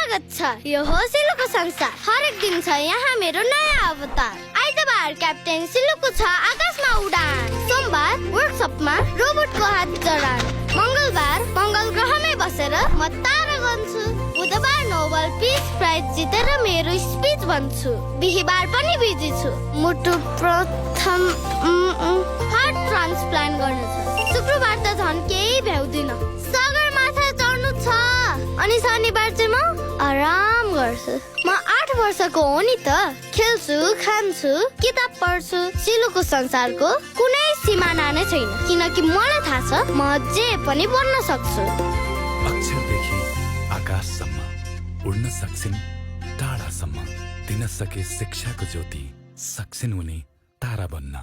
स्वागत छ। यो हो सिलुको संसार। हरेक दिन छ यहाँ मेरो नयाँ अवतार। आइतबार क्याप्टेन सिलुको छ आकाशमा उडान। सोमबार वर्कसपमा रोबोटको हात जडान। मंगलबार मंगल ग्रहमै बसेर म तारा गन्छु। बुधबार नोबेल पिस प्राइज जितेर मेरो स्पिच भन्छु। बिहीबार पनि बिजी छु, मुटु प्रथम हार्ट ट्रान्सप्लान्ट गर्नु छ। शुक्रबार त झन् केही भ्याउँदिन, सगरमाथा चढ्नु छ। अनि शनिबार चाहिँ म आराम गर्छु। म 8 वर्षको हो नि त। खेल्छु, खान्छु, किताब पढ्छु। सिलुको संसारको कुनै सीमाना नै छैन, किनकि मलाई थाहा छ म जे पनि बन्न सक्छु। अक्षरदेखि आकाशसम्म उड्न सक्छिन्, टाढासम्म दिन सके शिक्षाको ज्योति, सक्छिन् उनी तारा बन्न।